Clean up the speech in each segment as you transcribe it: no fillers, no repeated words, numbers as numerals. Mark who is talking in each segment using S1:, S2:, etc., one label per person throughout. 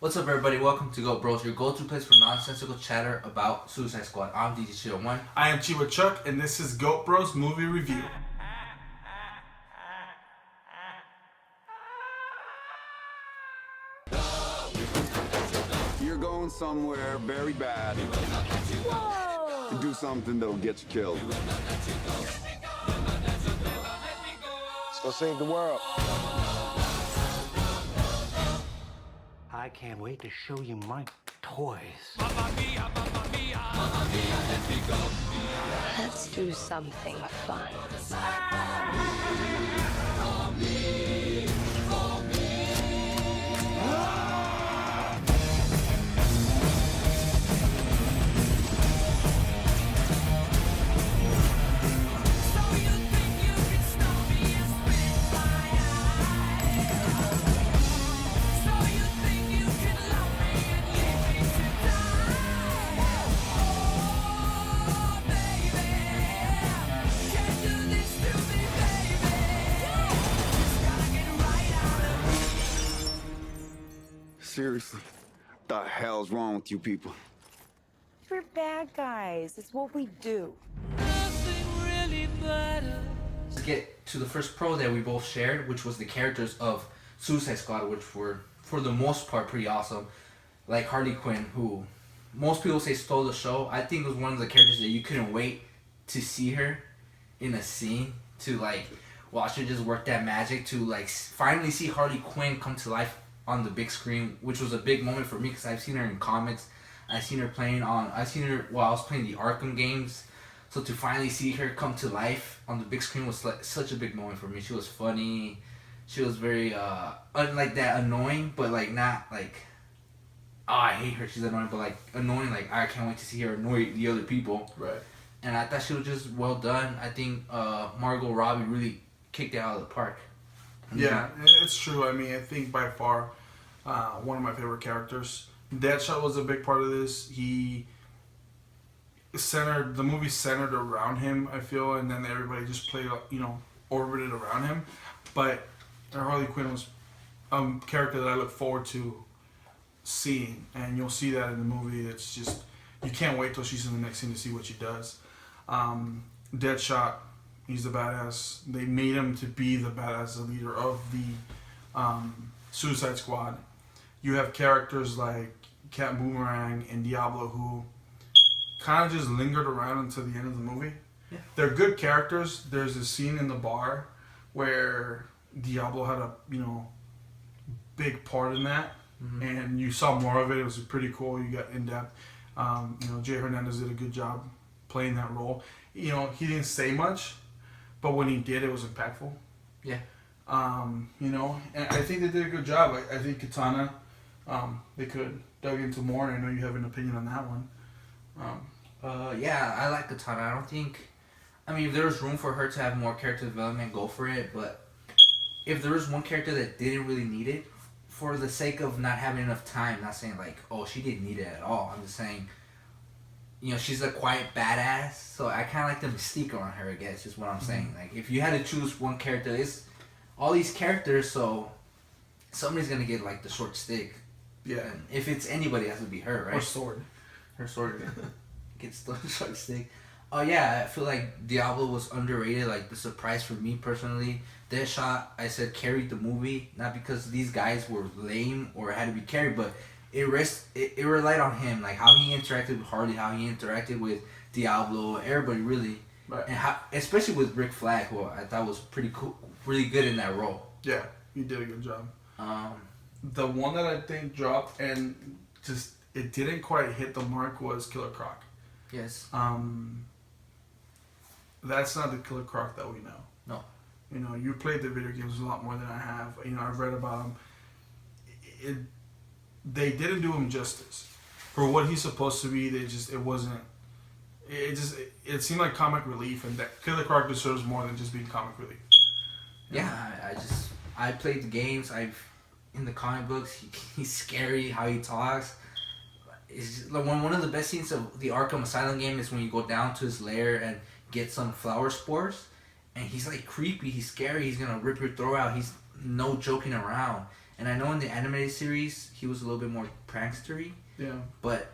S1: What's up, everybody? Welcome to GoatBroz, your go-to place for nonsensical chatter about Suicide Squad. I'm DJ Chill One.
S2: I am Chiwa Chuck, and this is GoatBroz Movie Review.
S3: You're going somewhere very bad. Whoa. Do something that'll get you killed. Let's go save the world.
S4: I can't wait to show you my toys.
S5: Let's do something fun.
S3: Seriously, the hell's wrong with you people?
S6: We're bad guys. It's what we do.
S1: Let's get to the first pro that we both shared, which was the characters of Suicide Squad, which were, for the most part, pretty awesome. Like Harley Quinn, who most people say stole the show. I think was one of the characters that you couldn't wait to see her in a scene, to like watch her just work that magic, to like finally see Harley Quinn come to life on the big screen, which was a big moment for me because I've seen her in comics. I've seen her while I was playing the Arkham games. So to finally see her come to life on the big screen was like such a big moment for me. She was funny. She was very unlike that annoying, but like not like, oh, I hate her, she's annoying, but like annoying, like I can't wait to see her annoy the other people.
S2: Right.
S1: And I thought she was just well done. I think Margot Robbie really kicked it out of the park.
S2: Yeah, it's true. I mean, I think by far one of my favorite characters. Deadshot was a big part of this. The movie centered around him, I feel, and then everybody just played, orbited around him. But Harley Quinn was a character that I look forward to seeing, and you'll see that in the movie. It's just, you can't wait till she's in the next scene to see what she does. Deadshot, he's the badass. They made him to be the badass, the leader of the Suicide Squad. You have characters like Cat Boomerang and Diablo who kind of just lingered around until the end of the movie.
S1: Yeah.
S2: They're good characters. There's a scene in the bar where Diablo had a big part in that, and you saw more of it. It was pretty cool. You got in depth. Jay Hernandez did a good job playing that role. He didn't say much, but when he did, it was impactful.
S1: Yeah.
S2: And I think they did a good job. I think Katana, they could dug into more, and I know you have an opinion on that one.
S1: Yeah, I like Katana. If there was room for her to have more character development, go for it. But if there was one character that didn't really need it, for the sake of not having enough time, not saying like, oh, she didn't need it at all. I'm just saying, she's a quiet badass. So I kind of like the mystique on her, I guess, is what I'm saying. Like, if you had to choose one character, it's all these characters, so somebody's going to get like the short stick.
S2: Yeah.
S1: And if it's anybody, it has to be her, right?
S2: Or sword.
S1: Her sword gets the short stick. Oh yeah, I feel like Diablo was underrated. Like the surprise for me personally, Deadshot, I said, carried the movie, not because these guys were lame or had to be carried, but it relied on him, like how he interacted with Harley, how he interacted with Diablo, everybody really,
S2: right.
S1: And how, especially with Rick Flag, who I thought was pretty cool, really good in that role.
S2: Yeah, he did a good job. The one that I think dropped and just it didn't quite hit the mark was Killer Croc.
S1: Yes.
S2: That's not the Killer Croc that we know.
S1: No.
S2: You played the video games a lot more than I have. I've read about him. They didn't do him justice for what he's supposed to be. It seemed like comic relief, and that Killer Croc deserves more than just being comic relief.
S1: Yeah, I played the games. In the comic books, he's scary how he talks. It's like one of the best scenes of the Arkham Asylum game is when you go down to his lair and get some flower spores, and he's like creepy, he's scary, he's gonna rip your throat out, he's no joking around. And I know in the animated series he was a little bit more prankstery.
S2: Yeah.
S1: But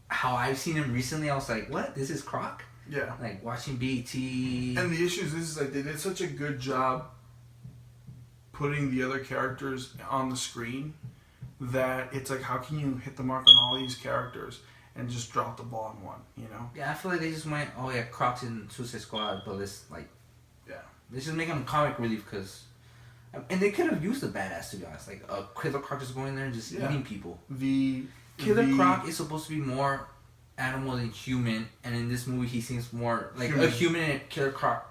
S1: how I've seen him recently, I was like, what? This is Croc?
S2: Yeah.
S1: Like watching BET.
S2: And the issue is like they did such a good job putting the other characters on the screen that it's like, how can you hit the mark on all these characters and just drop the ball on one, you know?
S1: Yeah, I feel like they just went, oh yeah, Croc's in Suicide Squad, but let's like,
S2: Yeah.
S1: let's just make him comic relief because, and they could have used a badass to be honest, like a Killer Croc just going there and just eating people. Killer Croc is supposed to be more animal than human, and in this movie he seems more like a human in a Killer Croc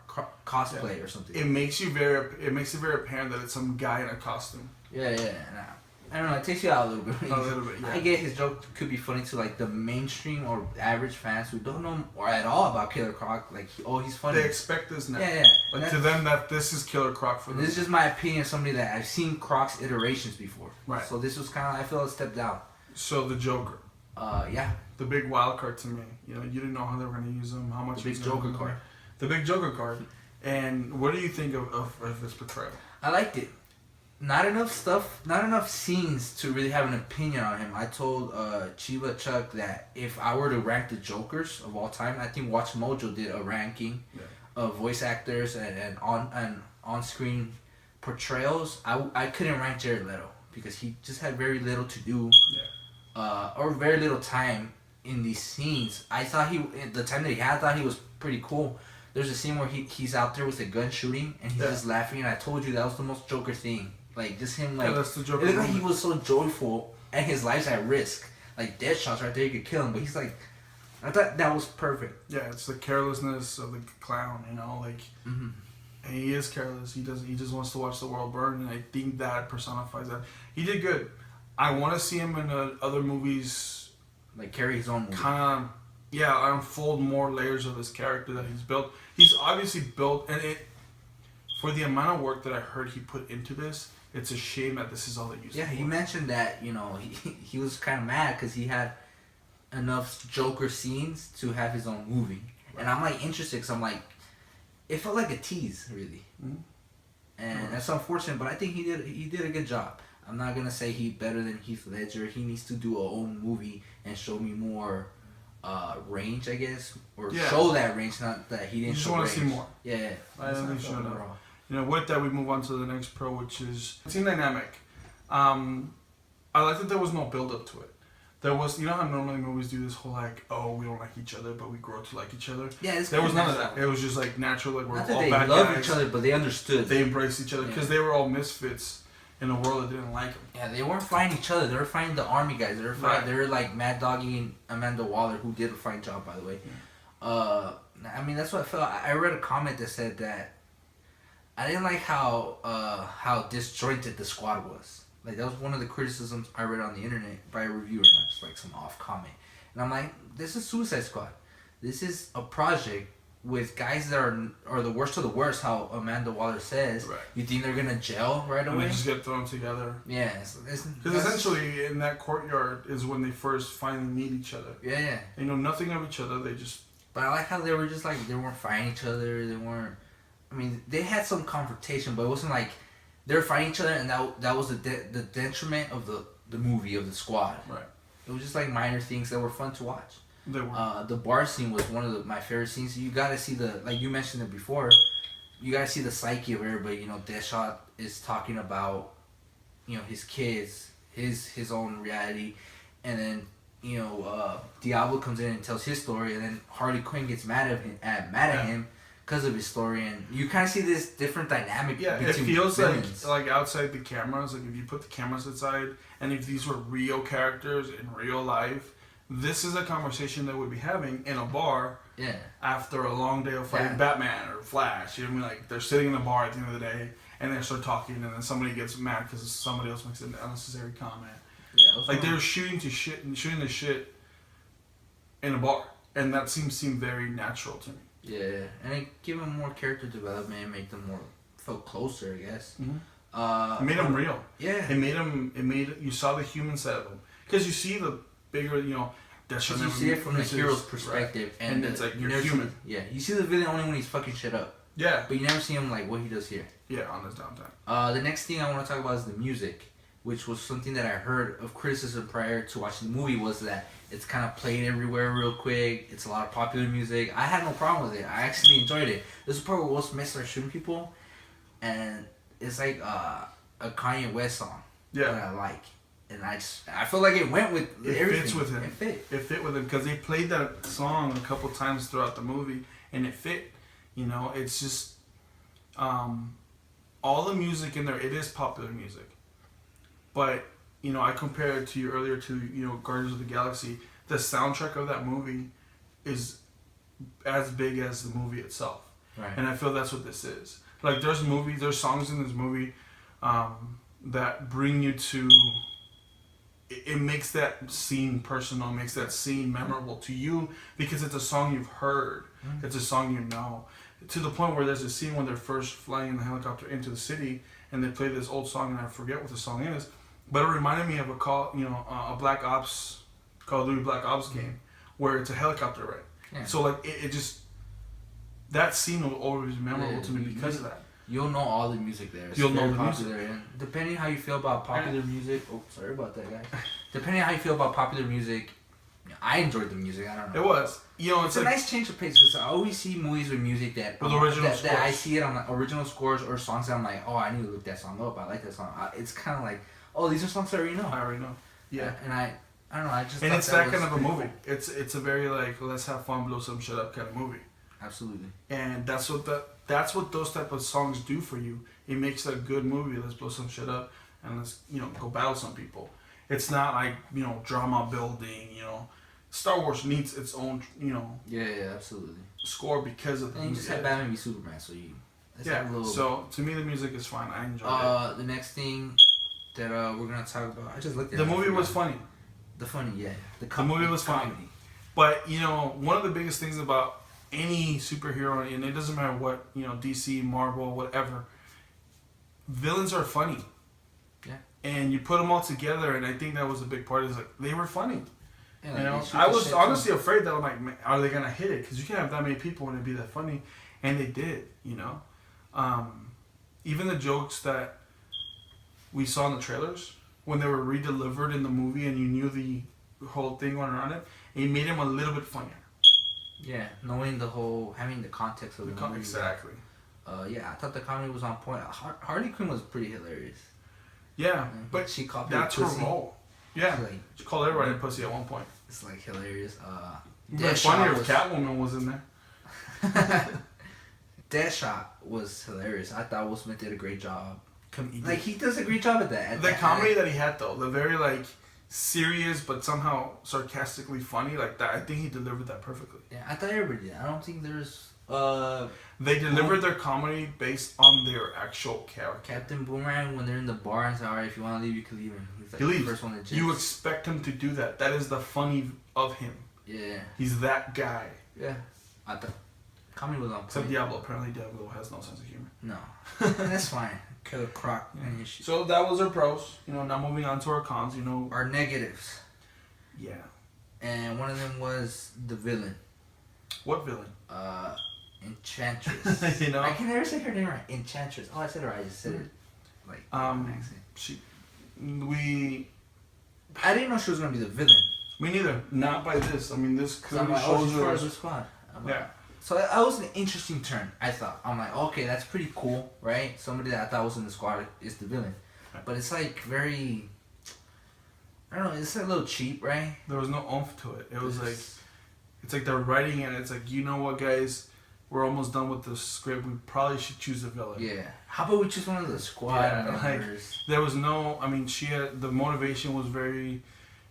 S1: cosplay or something.
S2: It makes it very apparent that it's some guy in a costume.
S1: Yeah, nah. I don't know, it takes you out a little bit.
S2: A little bit, yeah.
S1: I get his joke could be funny to like the mainstream or average fans who don't know or at all about Killer Croc. Like, he's funny.
S2: They expect this now.
S1: Yeah.
S2: Like to them, that this is Killer Croc for them.
S1: This is just my opinion of somebody that I've seen Croc's iterations before.
S2: Right.
S1: So this was kind of, I feel, a step down.
S2: So the Joker.
S1: Yeah.
S2: The big wild card to me. You know, you didn't know how they were going to use him, how much.
S1: The big Joker card.
S2: The big Joker card. And what do you think of this portrayal?
S1: I liked it. Not enough scenes to really have an opinion on him. I told Chiba Chuck that if I were to rank the Jokers of all time, I think Watch Mojo did a ranking of voice actors and on-screen portrayals. I couldn't rank Jared Leto because he just had very little to do, or very little time in these scenes. I thought the time that he had, I thought he was pretty cool. There's a scene where he's out there with a gun shooting and he's just laughing, and I told you that was the most Joker thing. Like, just him, like,
S2: that's the Joker.
S1: It looked like he was so joyful and his life's at risk. Like, dead shots right there, you could kill him, but he's like, I thought that was perfect.
S2: Yeah, it's the carelessness of the clown, you know, like, and he is careless. He just wants to watch the world burn, and I think that personifies that. He did good. I want to see him in other movies.
S1: Like, carry his own movie.
S2: Kind of, unfold more layers of his character that he's built. He's obviously built, and for the amount of work that I heard he put into this, it's a shame that this is all they used.
S1: Yeah, he mentioned that, you know, he was kind of mad because he had enough Joker scenes to have his own movie. Right. And I'm, like, interested because I'm, like, it felt like a tease, really. Mm-hmm. And that's unfortunate, but I think he did a good job. I'm not going to say he's better than Heath Ledger. He needs to do a own movie and show me more range, I guess. Or show that range, not that he didn't show range.
S2: You just want to see more.
S1: Yeah.
S2: I think show that. You know, with that, we move on to the next pro, which is team dynamic. I like that there was no build up to it. There was, you know how normally movies do this whole like, oh, we don't like each other, but we grow to like each other.
S1: Yeah,
S2: there was none of that. It was just like natural, like we're
S1: not
S2: all
S1: that
S2: bad
S1: they love
S2: guys.
S1: each other, but they understood.
S2: They embraced each other because they were all misfits in a world that didn't like them.
S1: Yeah, they weren't fighting each other. They were fighting the army guys. They were fighting. They were like Mad Dogging Amanda Waller, who did a fine job, by the way. Yeah. I mean, that's what I felt. I read a comment that said that I didn't like how disjointed the squad was. Like, that was one of the criticisms I read on the internet by a reviewer, not just like some off comment. And I'm like, this is Suicide Squad. This is a project with guys that are the worst of the worst, how Amanda Waller says. Right. You think they're going to gel right away?
S2: They just get thrown together.
S1: Yeah.
S2: Because essentially, in that courtyard is when they first finally meet each other.
S1: Yeah.
S2: They know nothing of each other. They just...
S1: But I like how they were just like, they weren't fighting each other. They weren't... I mean, they had some confrontation, but it wasn't like they were fighting each other and that was the detriment of the movie, of the squad.
S2: Right.
S1: It was just like minor things that were fun to watch.
S2: They were.
S1: The bar scene was one of my favorite scenes. You gotta see like you mentioned it before, you gotta see the psyche of everybody. You know, Deadshot is talking about, you know, his kids, his own reality, and then, you know, Diablo comes in and tells his story, and then Harley Quinn gets mad at him because of his story, and you kind of see this different dynamic.
S2: Yeah,
S1: between
S2: it feels
S1: villains.
S2: like outside the cameras, like if you put the cameras aside, and if these were real characters in real life, this is a conversation that we'd be having in a bar.
S1: Yeah.
S2: After a long day of fighting Batman or Flash, you know what I mean? Like, they're sitting in a bar at the end of the day, and they start talking, and then somebody gets mad because somebody else makes an unnecessary comment. Yeah. Like, they were shooting the shit in a bar, and that seemed very natural to me.
S1: Yeah, and it gave them more character development and make them more feel closer, I guess.
S2: Mm-hmm. It made them real.
S1: Yeah.
S2: You saw the human side of them. Because you see the bigger, you know,
S1: because you see it from the hero's perspective,
S2: right. and it's like, you're human.
S1: You see the villain only when he's fucking shit up.
S2: Yeah.
S1: But you never see him like what he does here.
S2: Yeah, on his downtime.
S1: The next thing I want to talk about is the music. which was something that I heard of criticism prior to watching the movie, was that it's kind of played everywhere real quick. It's a lot of popular music. I had no problem with it. I actually enjoyed it. There's a part where Will Smith starts shooting people, and it's like a Kanye West song that I like. And I feel like it went with everything.
S2: It fits with him.
S1: It
S2: fit with him because they played that song a couple times throughout the movie, and it fit. You know, it's just all the music in there. It is popular music, but you know, I compared it to you earlier to Guardians of the Galaxy. The soundtrack of that movie is as big as the movie itself,
S1: right.
S2: And I feel that's what this is. Like there's songs in this movie that bring you to. It makes that scene personal, makes that scene memorable to you because it's a song you've heard. It's a song you know. To the point where there's a scene when they're first flying in the helicopter into the city and they play this old song and I forget what the song is, but it reminded me of a Black Ops, Call of Duty Black Ops game where it's a helicopter ride. Yeah. So like it just, that scene will always be memorable to me because of that.
S1: You'll know all the music there.
S2: You'll know the music.
S1: And depending how you feel about popular music, sorry about that, guys. Depending on how you feel about popular music, I enjoyed the music. I don't know.
S2: It was. It's
S1: a nice change of pace because I always see movies with music that that I see it on like original scores or songs that I'm like, oh, I need to look that song up. I like that song. It's kind of like, oh, these are songs I already know.
S2: I already know. Yeah.
S1: And I don't know. I just.
S2: And it's that kind of a movie. Cool. It's a very like let's have fun, blow some shit up kind of movie.
S1: Absolutely. And
S2: that's what those type of songs do for you. It makes a good movie. Let's blow some shit up and let's go battle some people. It's not like drama building. Star Wars needs its own
S1: Yeah, absolutely.
S2: Score because of the
S1: music. You just had Batman v Superman, so
S2: So to me the music is fine. I enjoy it.
S1: The next thing that we're gonna talk about, I just looked at
S2: the movie was funny.
S1: The
S2: movie was funny. But one of the biggest things about any superhero, and it doesn't matter what DC, Marvel, whatever, villains are funny. Yeah. And you put them all together, and I think that was a big part. Is like they were funny. Yeah, I was honestly afraid that I'm like, man, are they gonna hit it? Because you can't have that many people and it'd be that funny, and they did. Even the jokes that we saw in the trailers when they were redelivered in the movie, and you knew the whole thing went around it, it made them a little bit funnier.
S1: Yeah, having the context of the movie.
S2: Exactly.
S1: I thought the comedy was on point. Harley Quinn was pretty hilarious.
S2: Yeah, but
S1: she called
S2: that's her role. Yeah, she called everybody a pussy at one point.
S1: It's like hilarious.
S2: It's funnier if Catwoman was in there.
S1: Deadshot was hilarious. I thought Will Smith did a great job. He does a great job at that.
S2: The comedy that he had though, the very serious but somehow sarcastically funny like that, I think he delivered that perfectly.
S1: Yeah, I thought everybody did. I don't think there's
S2: they delivered their comedy based on their actual character.
S1: Captain Boomerang, when they're in the bar and say, alright, if you want to leave you can leave him. He's like
S2: he leaves.
S1: The first one that
S2: you expect him to do that. That is the funny of him.
S1: Yeah.
S2: He's that guy.
S1: Yeah. I thought comedy was on point.
S2: Except Diablo. Apparently Diablo has no sense of humor.
S1: No. That's fine. Killer Croc and his shit.
S2: So that was our pros. Now moving on to our cons,
S1: Our negatives.
S2: Yeah.
S1: And one of them was the villain.
S2: What villain?
S1: Enchantress. I can never say her name right. Enchantress. Oh, I said it right. I just said it like accent. I didn't know she was gonna be the villain.
S2: Me neither. Not by this. I mean, this clearly
S1: shows her the squad.
S2: Yeah.
S1: So that was an interesting turn, I thought. I'm like, okay, that's pretty cool, right? Somebody that I thought was in the squad is the villain. But it's like very, I don't know, it's a little cheap, right?
S2: There was no oomph to it. It was like, it's like they're writing it, and it's like, you know what, guys? We're almost done with the script. We probably should choose a villain.
S1: Yeah. How about we choose one of the squad members?
S2: There was no, the motivation was very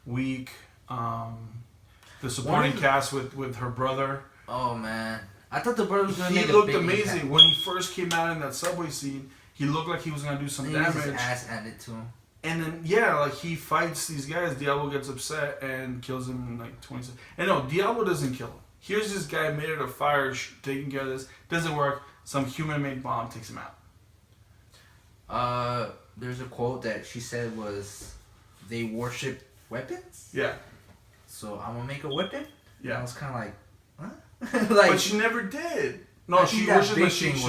S2: weak. The supporting cast with her brother.
S1: Oh man, I thought the brother was gonna make a big
S2: He looked amazing impact. When he first came out in that subway scene. He looked like he was gonna do some damage.
S1: His ass handed to him.
S2: And then he fights these guys. Diablo gets upset and kills him in like 20 seconds. And no, Diablo doesn't kill him. Here's this guy made out of fire, taking care of this. Doesn't work. Some human-made bomb takes him
S1: out. There's a quote that she said was, "They worship weapons."
S2: Yeah.
S1: So I'm gonna make a weapon.
S2: Yeah.
S1: And I was kind of like, what?
S2: But she never did. No, she worships machines.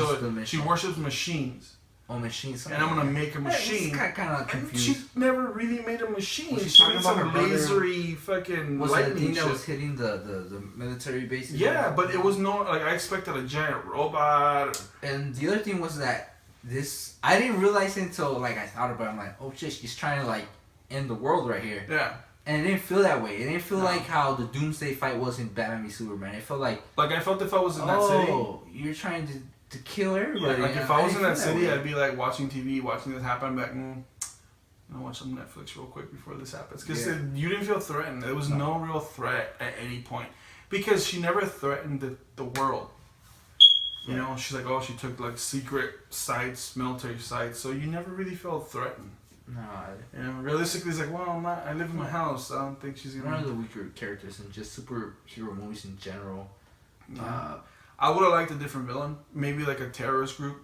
S2: She worships machines.
S1: Oh, machine.
S2: and I'm gonna make a machine.
S1: Kind of
S2: And
S1: confused.
S2: she never really made a machine.
S1: Was she
S2: She
S1: talking
S2: made
S1: about
S2: some
S1: her brother?
S2: lasery fucking
S1: Was that the
S2: lightning
S1: thing that
S2: shit.
S1: was hitting the military bases?
S2: Yeah, but it was no like I expected a giant robot.
S1: And the other thing was that this I didn't realize it until like I thought about it. I'm like, oh shit, she's trying to like end the world right here.
S2: Yeah,
S1: And it didn't feel that way. It didn't feel
S2: No.
S1: like how the Doomsday fight was in Batman v Superman. It felt like,
S2: I felt if I was in that city.
S1: oh, you're trying to kill everybody.
S2: Like
S1: And
S2: if I was in
S1: didn't
S2: that
S1: feel
S2: city,
S1: way.
S2: I'd be like watching TV, watching this happen. I'm like, I'll watch some Netflix real quick before this happens. Because
S1: Yeah.
S2: you didn't feel threatened. There was no real threat at any point. Because she never threatened the world. You know, she's like, oh, she took like secret sites, military sites. So you never really felt threatened.
S1: No,
S2: You know, realistically, it's like, well, I live in my house. I don't think she's
S1: one of
S2: gonna.
S1: the weaker characters in just superhero movies in general.
S2: I would have liked a different villain. Maybe like a terrorist group.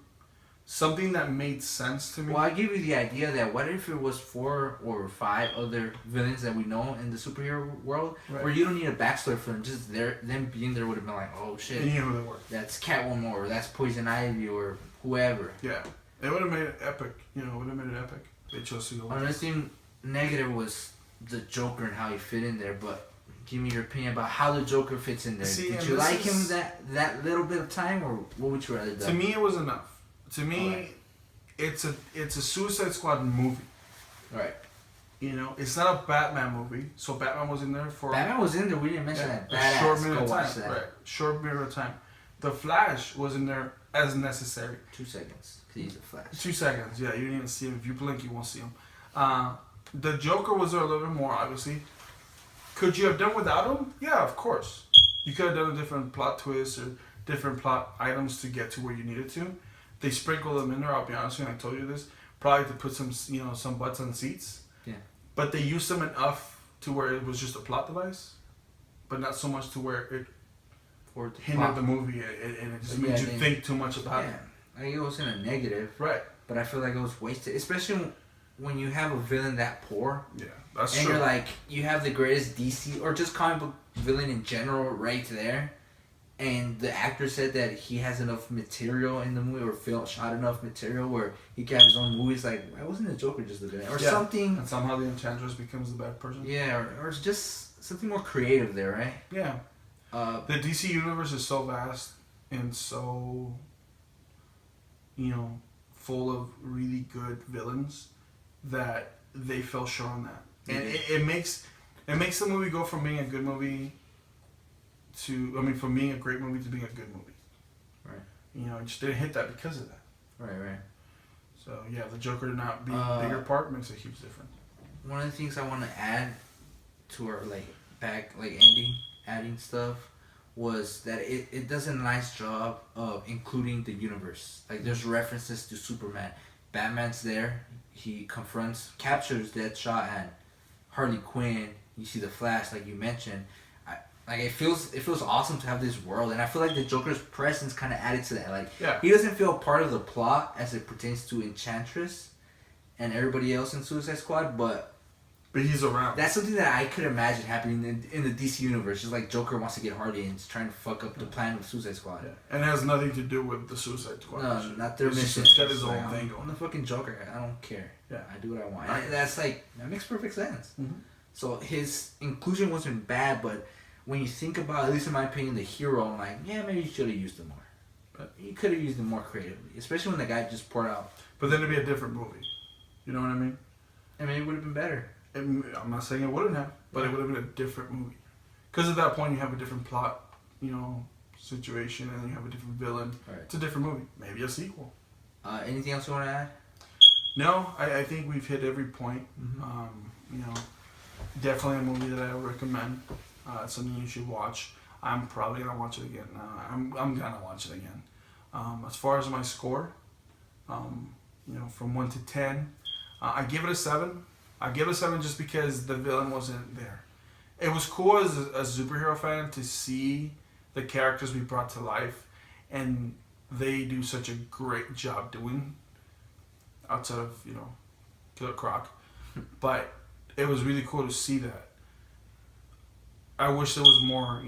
S2: Something that made sense to me.
S1: Well, I give you the idea that what if it was 4 or 5 other villains that we know in the superhero world,
S2: Right.
S1: where you don't need a backstory for them, just them being there would have been like, oh shit,
S2: And you know who they were.
S1: that's Catwoman or that's Poison Ivy or whoever.
S2: Yeah. It would have made it epic. You know, it would have made it epic. They chose to go with
S1: Another thing negative was the Joker and how he fit in there, but give me your opinion about how the Joker fits in there.
S2: See,
S1: Did
S2: and
S1: you
S2: this
S1: like
S2: is-
S1: him that little bit of time, or what would you rather do?
S2: To me, it was enough. To me,
S1: Alright.
S2: it's a Suicide Squad movie.
S1: Right.
S2: You know, it's not a Batman movie. So Batman was in there for
S1: Batman was in there. We didn't mention
S2: yeah,
S1: that.
S2: a
S1: Badass.
S2: short
S1: Go
S2: period of
S1: watch
S2: time.
S1: that.
S2: Right, short period of time. The Flash was in there as necessary.
S1: 2 seconds. 'Cause he's a Flash.
S2: 2 seconds. Yeah, you didn't even see him. If you blink, you won't see him. The Joker was there a little bit more, obviously. Could you have done without him? Yeah, of course. You could have done a different plot twist or different plot items to get to where you needed to. They sprinkled them in there. I'll be honest with you. I told you this. Probably to put some butts on seats.
S1: Yeah.
S2: But they used them enough to where it was just a plot device, but not so much to where it
S1: Or the
S2: hindered
S1: plot.
S2: the movie and it just
S1: Yeah,
S2: made you
S1: I mean-
S2: think too much about
S1: Yeah.
S2: it.
S1: Like, it wasn't a negative,
S2: Right.
S1: but I feel like it was wasted, especially when you have a villain that poor,
S2: Yeah, that's
S1: and
S2: true.
S1: you're like, you have the greatest DC or just comic book villain in general right there, and the actor said that he has enough material in the movie or shot enough material where he can have his own movies. Like, why wasn't the Joker just the villain or
S2: Yeah.
S1: something?
S2: And somehow the Enchantress becomes the bad person.
S1: Yeah, or just something more creative there, right?
S2: Yeah. The DC universe is so vast and so, full of really good villains that they fell short on that. And it makes the movie go from being a good movie from being a great movie to being a good movie.
S1: Right.
S2: It just didn't hit that because of that.
S1: Right.
S2: So yeah, the Joker not being a bigger part makes a huge difference.
S1: One of the things I want to add to our adding stuff was that it does a nice job of including the universe. Like, there's references to Superman. Batman's there. He captures Deadshot and Harley Quinn. You see the Flash, like you mentioned. It feels awesome to have this world, and I feel like the Joker's presence kind of added to that. Like,
S2: Yeah.
S1: he doesn't feel part of the plot as it pertains to Enchantress and everybody else in Suicide Squad, but
S2: he's around.
S1: that's something that I could imagine happening in the DC universe. Just like Joker wants to get Harley and is trying to fuck up the plan of Suicide Squad.
S2: Yeah. And it has nothing to do with the Suicide Squad.
S1: No,
S2: mission.
S1: not their
S2: It's just-
S1: mission.
S2: It's got his
S1: It's
S2: own
S1: like,
S2: thing
S1: I'm
S2: going.
S1: the fucking Joker. I don't care.
S2: Yeah.
S1: I do what I want. And that makes perfect sense.
S2: Mhm.
S1: So his inclusion wasn't bad, but when you think about, at least in my opinion, the hero, I'm like, yeah, maybe you should have used him more. But you could have used him more creatively, especially when the guy just poured out.
S2: But then it'd be a different movie. You know what I mean?
S1: I mean, it would have been better.
S2: I'm not saying it wouldn't have, but it would have been a different movie. Because at that point you have a different plot, situation, and then you have a different villain.
S1: Right.
S2: It's a different movie. Maybe a sequel.
S1: Anything else you want to add?
S2: No, I think we've hit every point.
S1: Mm-hmm.
S2: Definitely a movie that I would recommend. It's something you should watch. I'm probably gonna watch it again. I'm gonna watch it again. As far as my score, from 1 to 10, I give it a 7. I give it a 7 just because the villain wasn't there. It was cool as a superhero fan to see the characters we brought to life, and they do such a great job doing. Outside of Killer Croc, but it was really cool to see that. I wish there was more.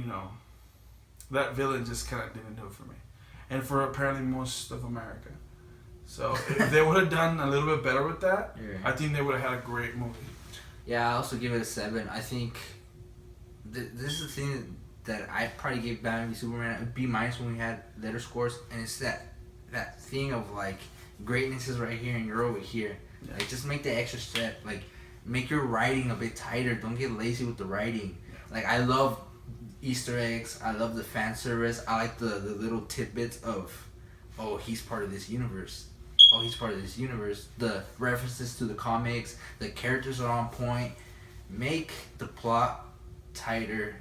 S2: That villain just kind of didn't do it for me, and for apparently most of America. So if they would have done a little bit better with that,
S1: Yeah.
S2: I think they would have had a great movie.
S1: Yeah, I also give it a 7. I think this is the thing that I probably gave Batman v Superman a B- when we had letter scores, and it's that thing of like greatness is right here and you're over here.
S2: Yeah.
S1: Like just make the extra step. Like make your writing a bit tighter. Don't get lazy with the writing. Like I love Easter eggs. I love the fan service. I like the little tidbits of, oh, he's part of this universe. Oh, he's part of this universe. The references to the comics, the characters are on point. Make the plot tighter.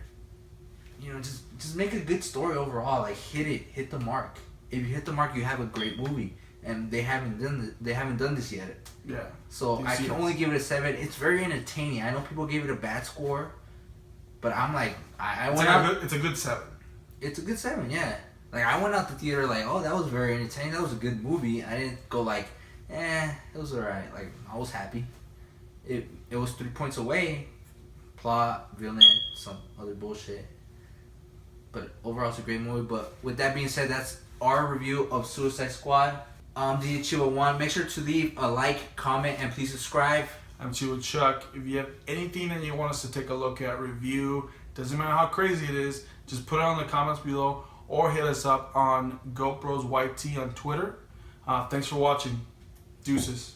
S1: You know, just make a good story overall. Like hit the mark. If you hit the mark, you have a great movie. And they haven't done this yet.
S2: Yeah.
S1: So I can only give it a 7. It's very entertaining. I know people gave it a bad score, but I'm like,
S2: It's a good 7.
S1: It's a good 7, yeah. Like I went out the theater like, oh, that was very entertaining. That was a good movie. I didn't go like, it was alright. Like I was happy. It was 3 points away. Plot, villain, some other bullshit. But overall, it's a great movie. But with that being said, that's our review of Suicide Squad. The Chiba 1. Make sure to leave a like, comment, and please subscribe.
S2: I'm Chill with Chuck. If you have anything that you want us to take a look at, review, doesn't matter how crazy it is, just put it on the comments below or hit us up on GoatBroz YT on Twitter. Thanks for watching. Deuces.